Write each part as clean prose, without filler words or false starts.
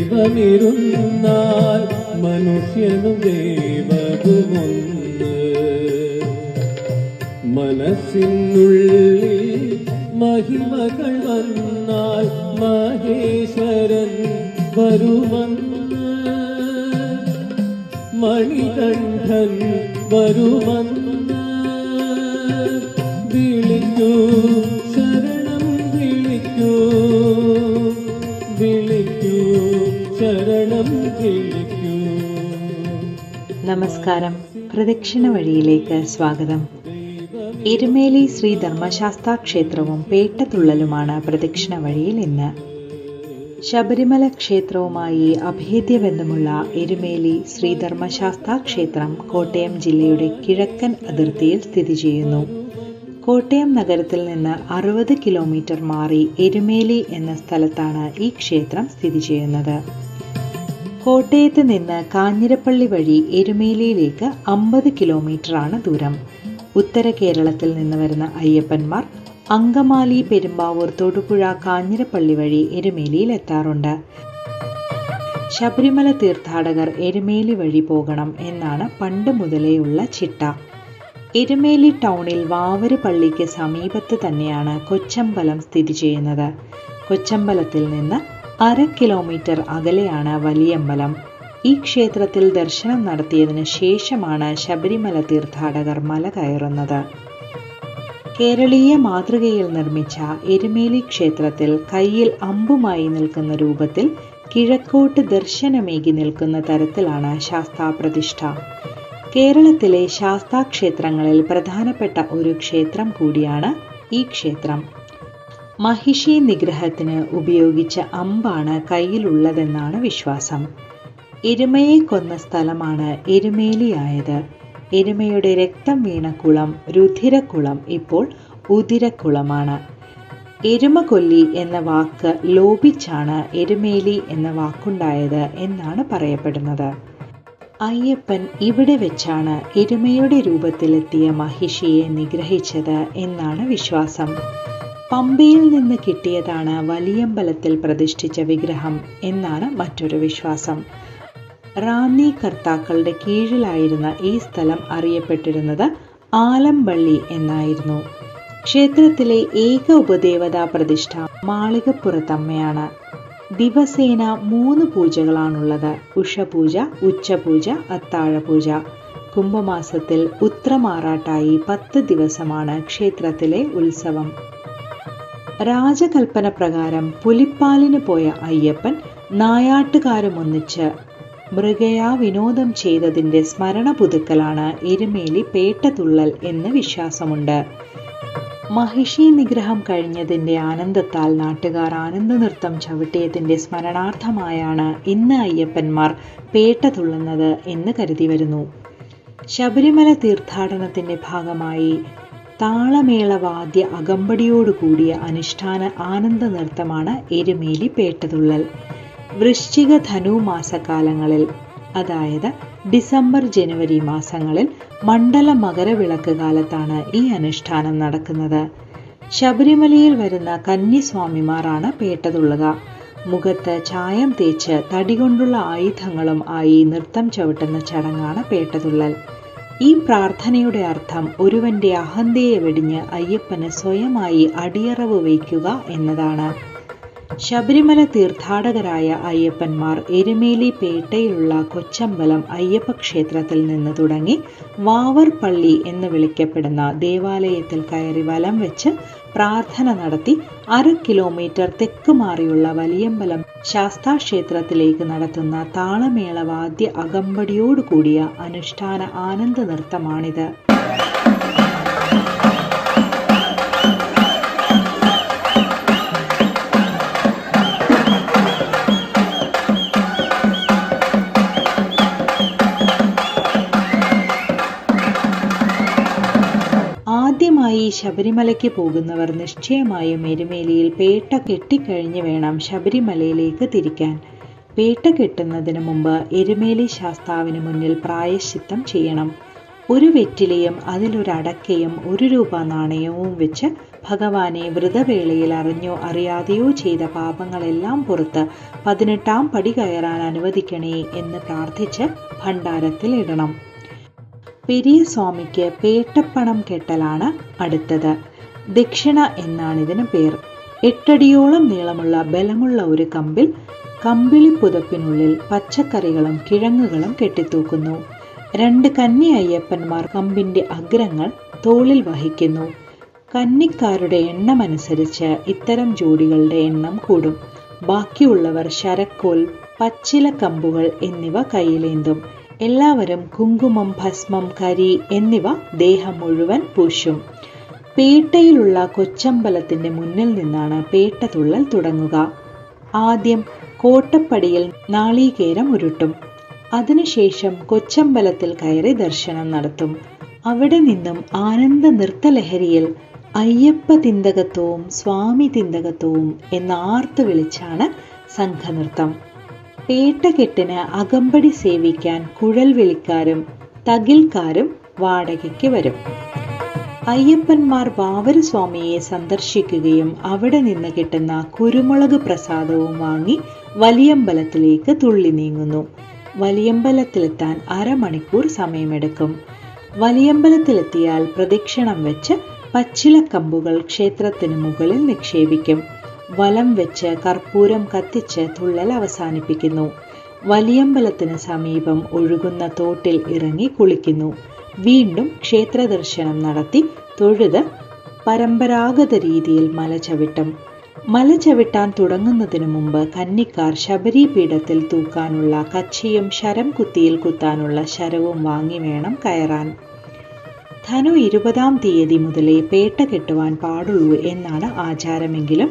ദൈവമിരുന്നാൽ മനുഷ്യനും ദൈവവുമൊന്ന്. മനസ്സിനുള്ളിൽ മഹിമകൾ വന്നാൽ മഹേശ്വരൻ വരുമെന്ന്, മണികണ്ഠൻ വരുമെന്ന്. വിളിക്കൂ ശരണം വിളിക്കൂ, വിളിക്കൂ ശരണം വിളിക്കൂ. നമസ്കാരം. പ്രദക്ഷിണ വഴിയിലേക്ക് സ്വാഗതം. എരുമേലി ശ്രീ ധർമ്മശാസ്താ ക്ഷേത്രവും പേട്ടതുള്ളലുമാണ് പ്രദക്ഷിണ വഴിയിൽ ഇന്ന്. ശബരിമല ക്ഷേത്രവുമായി അഭേദ്യ ബന്ധമുള്ള എരുമേലി ശ്രീ ധർമ്മശാസ്താ ക്ഷേത്രം കോട്ടയം ജില്ലയുടെ കിഴക്കൻ അതിർത്തിയിൽ സ്ഥിതി ചെയ്യുന്നു. കോട്ടയം നഗരത്തിൽ നിന്ന് 60 കിലോമീറ്റർ മാറി എരുമേലി എന്ന സ്ഥലത്താണ് ഈ ക്ഷേത്രം സ്ഥിതി ചെയ്യുന്നത്. കോട്ടയത്ത് നിന്ന് കാഞ്ഞിരപ്പള്ളി വഴി എരുമേലിയിലേക്ക് 50 കിലോമീറ്ററാണ് ദൂരം. ഉത്തര കേരളത്തിൽ നിന്ന് വരുന്ന അയ്യപ്പന്മാർ അങ്കമാലി, പെരുമ്പാവൂർ, തൊടുപുഴ, കാഞ്ഞിരപ്പള്ളി വഴി എരുമേലിയിൽ എത്താറുണ്ട്. ശബരിമല തീർത്ഥാടകർ എരുമേലി വഴി പോകണം എന്നാണ് പണ്ട് മുതലേയുള്ള ചിട്ട. എരുമേലി ടൗണിൽ വാവര് പള്ളിക്ക് സമീപത്ത് തന്നെയാണ് കൊച്ചമ്പലം സ്ഥിതി ചെയ്യുന്നത്. കൊച്ചമ്പലത്തിൽ നിന്ന് 1/2 കിലോമീറ്റർ അകലെയാണ് വലിയമ്പലം. ഈ ക്ഷേത്രത്തിൽ ദർശനം നടത്തിയതിനു ശേഷമാണ് ശബരിമല തീർത്ഥാടകർ മല കയറുന്നത്. കേരളീയ മാതൃകയിൽ നിർമ്മിച്ച എരുമേലി ക്ഷേത്രത്തിൽ കയ്യിൽ അമ്പുമായി നിൽക്കുന്ന രൂപത്തിൽ കിഴക്കോട്ട് ദർശനമേകി നിൽക്കുന്ന തരത്തിലാണ് ശാസ്താപ്രതിഷ്ഠ. കേരളത്തിലെ ശാസ്താ ക്ഷേത്രങ്ങളിൽ പ്രധാനപ്പെട്ട ഒരു ക്ഷേത്രം കൂടിയാണ് ഈ ക്ഷേത്രം. മഹിഷി നിഗ്രഹത്തിന് ഉപയോഗിച്ച അമ്പാണ് കയ്യിലുള്ളതെന്നാണ് വിശ്വാസം. എരുമയെ കൊന്ന സ്ഥലമാണ് എരുമേലിയായത്. എരുമയുടെ രക്തം വീണ കുളം രുധിരക്കുളം ഇപ്പോൾ ഉതിരക്കുളമാണ്. എരുമ കൊല്ലി എന്ന വാക്ക് ലോപിച്ചാണ് എരുമേലി എന്ന വാക്കുണ്ടായത് എന്നാണ് പറയപ്പെടുന്നത്. അയ്യപ്പൻ ഇവിടെ വെച്ചാണ് എരുമയുടെ രൂപത്തിലെത്തിയ മഹിഷിയെ നിഗ്രഹിച്ചത് എന്നാണ് വിശ്വാസം. പമ്പയിൽ നിന്ന് കിട്ടിയതാണ് വലിയമ്പലത്തിൽ പ്രതിഷ്ഠിച്ച വിഗ്രഹം എന്നാണ് മറ്റൊരു വിശ്വാസം. റാന്നി കർത്താക്കളുടെ കീഴിലായിരുന്ന ഈ സ്ഥലം അറിയപ്പെട്ടിരുന്നത് ആലമ്പള്ളി എന്നായിരുന്നു. ക്ഷേത്രത്തിലെ ഏക ഉപദേവതാ പ്രതിഷ്ഠ മാളികപ്പുറത്തമ്മയാണ്. ദിവസേന 3 പൂജകളാണുള്ളത്. ഉഷപൂജ, ഉച്ചപൂജ, അത്താഴപൂജ. കുംഭമാസത്തിൽ ഉത്രമാറാട്ടായി 10 ദിവസമാണ് ക്ഷേത്രത്തിലെ ഉത്സവം. രാജകൽപ്പന പ്രകാരം പുലിപ്പാലിന് പോയ അയ്യപ്പൻ നായാട്ടുകാരുമൊന്നിച്ച് മൃഗയാ വിനോദം ചെയ്തതിൻ്റെ സ്മരണ പുതുക്കലാണ് എരുമേലി പേട്ടതുള്ളൽ എന്ന് വിശ്വാസമുണ്ട്. മഹിഷി നിഗ്രഹം കഴിഞ്ഞതിൻ്റെ ആനന്ദത്താൽ നാട്ടുകാർ ആനന്ദനൃത്തം ചവിട്ടിയതിൻ്റെ സ്മരണാർത്ഥമായാണ് ഇന്ന് അയ്യപ്പന്മാർ പേട്ടതുള്ളുന്നത് എന്ന് കരുതി വരുന്നു. ശബരിമല തീർത്ഥാടനത്തിൻ്റെ ഭാഗമായി താളമേളവാദ്യ അകമ്പടിയോടുകൂടിയ അനുഷ്ഠാന ആനന്ദ നൃത്തമാണ് എരുമേലി പേട്ടതുള്ളൽ. വൃശ്ചിക ധനു മാസക്കാലങ്ങളിൽ, അതായത് ഡിസംബർ ജനുവരി മാസങ്ങളിൽ മണ്ഡല മകരവിളക്ക് കാലത്താണ് ഈ അനുഷ്ഠാനം നടക്കുന്നത്. ശബരിമലയിൽ വരുന്ന കന്യസ്വാമിമാരാണ് പേട്ടതുള്ളുക. മുഖത്ത് ചായം തേച്ച് തടികൊണ്ടുള്ള ആയുധങ്ങളും ആയി നൃത്തം ചവിട്ടുന്ന ചടങ്ങാണ് പേട്ടതുള്ളൽ. ഈ പ്രാർത്ഥനയുടെ അർത്ഥം ഒരുവന്റെ അഹന്തയെ വെടിഞ്ഞ് അയ്യപ്പന് സ്വയമായി അടിയറവ് വയ്ക്കുക എന്നതാണ്. ശബരിമല തീർത്ഥാടകരായ അയ്യപ്പന്മാർ എരുമേലി പേട്ടയിലുള്ള കൊച്ചമ്പലം അയ്യപ്പ ക്ഷേത്രത്തിൽ നിന്ന് തുടങ്ങി വാവർ പള്ളി എന്ന് വിളിക്കപ്പെടുന്ന ദേവാലയത്തിൽ കയറി വലം വെച്ച് പ്രാർത്ഥന നടത്തി 1/2 കിലോമീറ്റർ തെക്ക് മാറിയുള്ള വലിയമ്പലം ശാസ്താ ക്ഷേത്രത്തിലേക്ക് നടത്തുന്ന താളമേളവാദ്യ അകമ്പടിയോടുകൂടിയ അനുഷ്ഠാന ആനന്ദ നൃത്തമാണിത്. ആദ്യമായി ശബരിമലയ്ക്ക് പോകുന്നവർ നിശ്ചയമായും എരുമേലിയിൽ പേട്ട കെട്ടിക്കഴിഞ്ഞ് വേണം ശബരിമലയിലേക്ക് തിരിക്കാൻ. പേട്ട കെട്ടുന്നതിന് മുമ്പ് എരുമേലി ശാസ്താവിന് മുന്നിൽ പ്രായശ്ചിത്തം ചെയ്യണം. ഒരു വെറ്റിലയും അതിലൊരടക്കയും 1 രൂപ നാണയവും വെച്ച് ഭഗവാനെ വ്രതവേളയിൽ അറിഞ്ഞോ അറിയാതെയോ ചെയ്ത പാപങ്ങളെല്ലാം പുറത്ത് 18-ാം പടി കയറാൻ അനുവദിക്കണേ എന്ന് പ്രാർത്ഥിച്ച് ഭണ്ഡാരത്തിൽ ഇടണം. പെരിയ സ്വാമിക്ക് പേട്ടപ്പണം കെട്ടലാണ് അടുത്തത്. ദക്ഷിണ എന്നാണിതിന് പേർ. 8 അടിയോളം നീളമുള്ള ബലമുള്ള ഒരു കമ്പിൽ കമ്പിളി പുതപ്പിനുള്ളിൽ പച്ചക്കറികളും കിഴങ്ങുകളും കെട്ടിത്തൂക്കുന്നു. 2 കന്നി അയ്യപ്പന്മാർ കമ്പിന്റെ അഗ്രങ്ങൾ തോളിൽ വഹിക്കുന്നു. കന്നിക്കാരുടെ എണ്ണമനുസരിച്ച് ഇത്തരം ജോഡികളുടെ എണ്ണം കൂടും. ബാക്കിയുള്ളവർ ശരക്കോൽ, പച്ചില കമ്പുകൾ എന്നിവ കയ്യിലേന്തും. എല്ലാവരും കുങ്കുമം, ഭസ്മം, കരി എന്നിവ ദേഹം മുഴുവൻ പൂശും. പേട്ടയിലുള്ള കൊച്ചമ്പലത്തിന്റെ മുന്നിൽ നിന്നാണ് പേട്ടതുള്ളൽ തുടങ്ങുക. ആദ്യം കോട്ടപ്പടിയിൽ നാളീകേരം ഉരുട്ടും. അതിനുശേഷം കൊച്ചമ്പലത്തിൽ കയറി ദർശനം നടത്തും. അവിടെ നിന്നും ആനന്ദ നൃത്തലഹരിയിൽ അയ്യപ്പ തിന്തകത്വവും സ്വാമി തിന്തകത്വവും എന്നാർത്ത് വിളിച്ചാണ് സംഘനൃത്തം. പേട്ടകെട്ടിന് അകമ്പടി സേവിക്കാൻ കുഴൽ വിളിക്കാരും തകിൽക്കാരും വാടകയ്ക്ക് വരും. അയ്യപ്പന്മാർ വാവര് സ്വാമിയെ സന്ദർശിക്കുകയും അവിടെ നിന്ന് കിട്ടുന്ന കുരുമുളക് പ്രസാദവും വാങ്ങി വലിയമ്പലത്തിലേക്ക് തുള്ളി നീങ്ങുന്നു. വലിയമ്പലത്തിലെത്താൻ 1/2 മണിക്കൂർ സമയമെടുക്കും. വലിയമ്പലത്തിലെത്തിയാൽ പ്രദക്ഷിണം വെച്ച് പച്ചിലക്കമ്പുകൾ ക്ഷേത്രത്തിന് മുകളിൽ നിക്ഷേപിക്കും. വലം വെച്ച് കർപ്പൂരം കത്തിച്ച് തുള്ളൽ അവസാനിപ്പിക്കുന്നു. വലിയമ്പലത്തിന് സമീപം ഒഴുകുന്ന തോട്ടിൽ ഇറങ്ങി കുളിക്കുന്നു. വീണ്ടും ക്ഷേത്ര ദർശനം നടത്തി തൊഴുത് പരമ്പരാഗത രീതിയിൽ മല ചവിട്ടും. മല ചവിട്ടാൻ തുടങ്ങുന്നതിനു മുമ്പ് കന്നിക്കാർ ശബരിപീഠത്തിൽ തൂക്കാനുള്ള കച്ചിയും ശരം കുത്തിയിൽ കുത്താനുള്ള ശരവും വാങ്ങി വേണം കയറാൻ. ധനു 20-ാം തീയതി മുതലേ പേട്ട കെട്ടുവാൻ പാടുള്ളൂ എന്നാണ് ആചാരമെങ്കിലും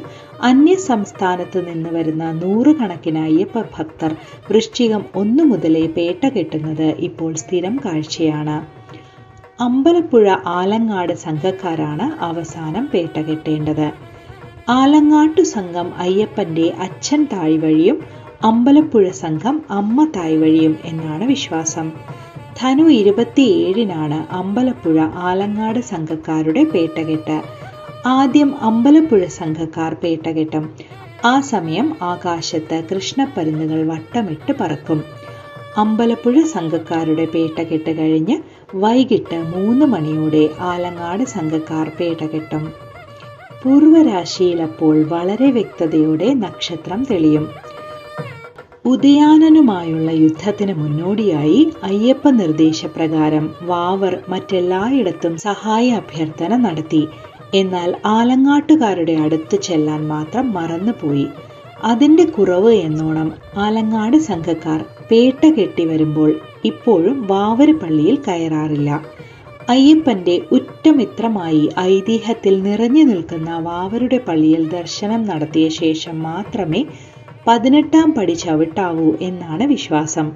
അന്യ സംസ്ഥാനത്ത് നിന്ന് വരുന്ന 100 കണക്കിന് അയ്യപ്പ ഭക്തർ വൃശ്ചികം 1 മുതലേ പേട്ട കെട്ടുന്നത് ഇപ്പോൾ സ്ഥിരം കാഴ്ചയാണ്. അമ്പലപ്പുഴ ആലങ്ങാട് സംഘക്കാരാണ് അവസാനം പേട്ട കെട്ടേണ്ടത്. ആലങ്ങാട്ടു സംഘം അയ്യപ്പന്റെ അച്ഛൻ തായ് വഴിയും അമ്പലപ്പുഴ സംഘം അമ്മ തായ് വഴിയും എന്നാണ് വിശ്വാസം. ധനു 27-നാണ് അമ്പലപ്പുഴ ആലങ്ങാട് സംഘക്കാരുടെ പേട്ടകെട്ട്. ആദ്യം അമ്പലപ്പുഴ സംഘക്കാർ പേട്ടകെട്ടും. ആ സമയം ആകാശത്ത് കൃഷ്ണപ്പരുന്നുകൾ വട്ടമിട്ട് പറക്കും. അമ്പലപ്പുഴ സംഘക്കാരുടെ പേട്ടകെട്ട് കഴിഞ്ഞ് വൈകിട്ട് 3 മണിയോടെ ആലങ്ങാട് സംഘക്കാർ പേട്ടകെട്ടും. പൂർവരാശിയിലപ്പോൾ വളരെ വ്യക്തതയോടെ നക്ഷത്രം തെളിയും. ഉദയാനനുമായുള്ള യുദ്ധത്തിന് മുന്നോടിയായി അയ്യപ്പ നിർദ്ദേശപ്രകാരം വാവർ മറ്റെല്ലായിടത്തും സഹായ അഭ്യർത്ഥന നടത്തി. എന്നാൽ ആലങ്ങാട്ടുകാരുടെ അടുത്ത് ചെല്ലാൻ മാത്രം മറന്നുപോയി. അതിന്റെ കുറവ് എന്നോണം ആലങ്ങാട് സംഘക്കാർ പേട്ട കെട്ടി വരുമ്പോൾ ഇപ്പോഴും വാവര് പള്ളിയിൽ കയറാറില്ല. അയ്യപ്പന്റെ ഉറ്റമിത്രമായി ഐതിഹ്യത്തിൽ നിറഞ്ഞു നിൽക്കുന്ന വാവരുടെ പള്ളിയിൽ ദർശനം നടത്തിയ ശേഷം മാത്രമേ 18-ാം പടി ചവിട്ടാവൂ എന്നാണ് വിശ്വാസം.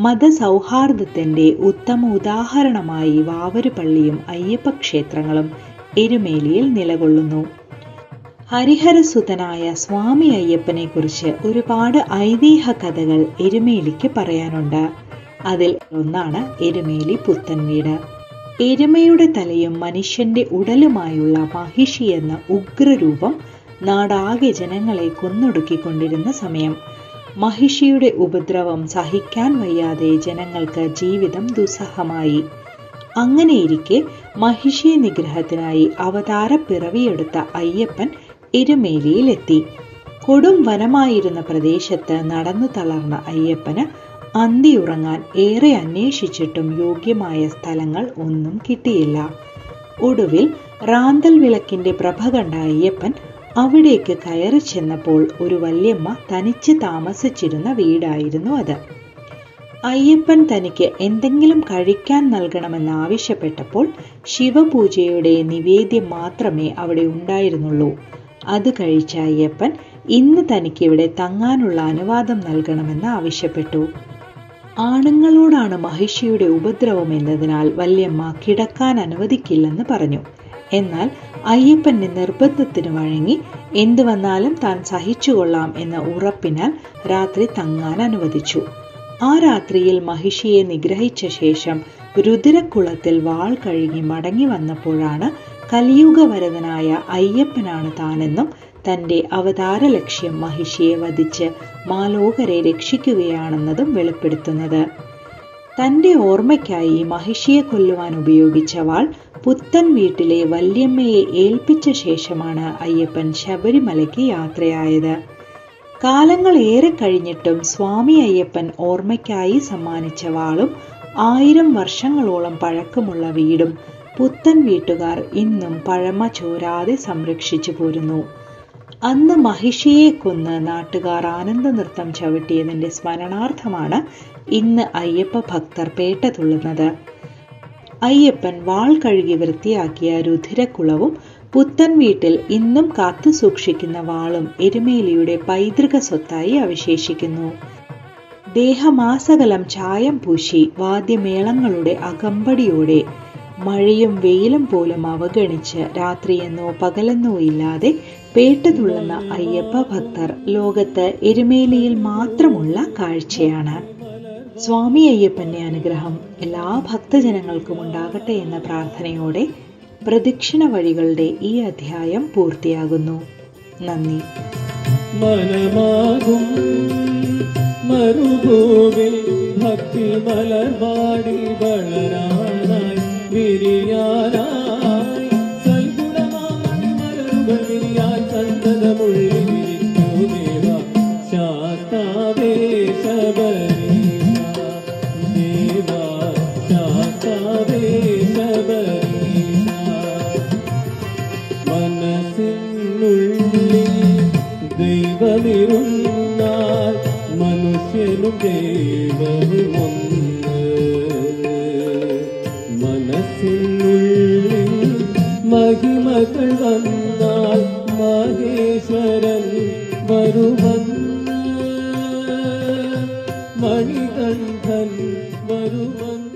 മതസൗഹാർദ്ദത്തിന്റെ ഉത്തമ ഉദാഹരണമായി വാവര് പള്ളിയും അയ്യപ്പ ക്ഷേത്രങ്ങളും എരുമേലിയിൽ നിലകൊള്ളുന്നു. ഹരിഹരസുതനായ സ്വാമി അയ്യപ്പനെ കുറിച്ച് ഒരുപാട് ഐതിഹ്യ കഥകൾ എരുമേലിക്ക് പറയാനുണ്ട്. അതിൽ ഒന്നാണ് എരുമേലി പുത്തൻവീട്. എരുമയുടെ തലയും മനുഷ്യന്റെ ഉടലുമായുള്ള മഹിഷി എന്ന ഉഗ്രരൂപം നാടാകെ ജനങ്ങളെ കൊന്നൊടുക്കിക്കൊണ്ടിരുന്ന സമയം. മഹിഷിയുടെ ഉപദ്രവം സഹിക്കാൻ വയ്യാതെ ജനങ്ങൾക്ക് ജീവിതം ദുസ്സഹമായി. അങ്ങനെയിരിക്കെ മഹിഷി നിഗ്രഹത്തിനായി അവതാര പിറവിയെടുത്ത അയ്യപ്പൻ എരുമേലിയിലെത്തി. കൊടും വനമായിരുന്ന പ്രദേശത്ത് നടന്നു തളർന്ന അയ്യപ്പന് അന്തിയുറങ്ങാൻ ഏറെ അന്വേഷിച്ചിട്ടും യോഗ്യമായ സ്ഥലങ്ങൾ ഒന്നും കിട്ടിയില്ല. ഒടുവിൽ റാന്തൽ വിളക്കിന്റെ പ്രഭ കണ്ട അയ്യപ്പൻ അവിടേക്ക് കയറി ചെന്നപ്പോൾ ഒരു വല്യമ്മ തനിച്ച് താമസിച്ചിരുന്ന വീടായിരുന്നു അത്. അയ്യപ്പൻ തനിക്ക് എന്തെങ്കിലും കഴിക്കാൻ നൽകണമെന്ന് ആവശ്യപ്പെട്ടപ്പോൾ ശിവപൂജയുടെ നിവേദ്യം മാത്രമേ അവിടെ ഉണ്ടായിരുന്നുള്ളൂ. അത് കഴിച്ച അയ്യപ്പൻ ഇന്ന് തനിക്കിവിടെ തങ്ങാനുള്ള അനുവാദം നൽകണമെന്ന് ആവശ്യപ്പെട്ടു. ആണുങ്ങളോടാണ് മഹിഷിയുടെ ഉപദ്രവം എന്നതിനാൽ വല്യമ്മ കിടക്കാൻ അനുവദിക്കില്ലെന്ന് പറഞ്ഞു. എന്നാൽ അയ്യപ്പന്റെ നിർബന്ധത്തിന് വഴങ്ങി എന്തു വന്നാലും താൻ സഹിച്ചുകൊള്ളാം എന്ന ഉറപ്പിനാൽ രാത്രി തങ്ങാൻ അനുവദിച്ചു. ആ രാത്രിയിൽ മഹിഷിയെ നിഗ്രഹിച്ച ശേഷം രുദ്രക്കുളത്തിൽ വാൾ കഴുകി മടങ്ങി വന്നപ്പോഴാണ് കലിയുഗവരദനായ അയ്യപ്പനാണ് താനെന്നും തൻ്റെ അവതാര ലക്ഷ്യം മഹിഷിയെ വധിച്ച് മാലോകരെ രക്ഷിക്കുകയാണെന്നതും വെളിപ്പെടുത്തുന്നത്. തൻ്റെ ഓർമ്മയ്ക്കായി മഹിഷിയെ കൊല്ലുവാൻ ഉപയോഗിച്ച വാൾ പുത്തൻ വീട്ടിലെ വല്യമ്മയെ ഏൽപ്പിച്ച ശേഷമാണ് അയ്യപ്പൻ ശബരിമലയ്ക്ക് യാത്രയായത്. കാലങ്ങൾ ഏറെ കഴിഞ്ഞിട്ടും സ്വാമി അയ്യപ്പൻ ഓർമ്മയ്ക്കായി സമ്മാനിച്ച വാളും 1000 വർഷങ്ങളോളം പഴക്കമുള്ള വീടും പുത്തൻ വീട്ടുകാർ ഇന്നും പഴമ ചോരാതെ സംരക്ഷിച്ചു പോരുന്നു. അന്ന് മഹിഷിയെ കൊന്ന് നാട്ടുകാർ ആനന്ദ നൃത്തം ചവിട്ടിയതിൻ്റെ സ്മരണാർത്ഥമാണ് ഇന്ന് അയ്യപ്പ ഭക്തർ പേട്ട തുള്ളുന്നത്. അയ്യപ്പൻ വാൾ കഴുകി വൃത്തിയാക്കിയ രുധിരക്കുളവും പുത്തൻ വീട്ടിൽ ഇന്നും കാത്തു സൂക്ഷിക്കുന്ന വാളും എരുമേലിയുടെ പൈതൃക സ്വത്തായി അവശേഷിക്കുന്നു. ദേഹമാസകലം ചായം പൂശി വാദ്യമേളങ്ങളുടെ അകമ്പടിയോടെ മഴയും വെയിലും പോലും അവഗണിച്ച് രാത്രിയെന്നോ പകലെന്നോ ഇല്ലാതെ പേട്ടതുള്ളുന്ന അയ്യപ്പ ഭക്തർ ലോകത്ത് എരുമേലിയിൽ മാത്രമുള്ള കാഴ്ചയാണ്. സ്വാമി അയ്യപ്പന്റെ അനുഗ്രഹം എല്ലാ ഭക്തജനങ്ങൾക്കും ഉണ്ടാകട്ടെ എന്ന പ്രാർത്ഥനയോടെ പ്രദക്ഷിണ വഴികളുടെ ഈ അധ്യായം പൂർത്തിയാകുന്നു. നന്ദി. മനമാകും മരുഭൂവിൽ ഭക്തി മലർവാടി വളരാനായി വിരിയാനായി സൽഗുണമായി മലരുകൾ വിരിയാൻ സന്തതമുള്ളിരിക്കൂ ദേവ ശാസ്താവേ ശബരീശ ദേവ ശാസ്താവേ ശബരീശ. മനസ്സിനുള്ളിൽ ദൈവമിരുന്നാൽ മനുഷ്യനും ദൈവവും ഒന്ന്. മനസ്സിനുള്ളിൽ മഹിമകൾ വന്നാൽ മഹേശ്വരൻ വരുമെന്ന് മണികണ്ഠൻ വരുമെന്ന്.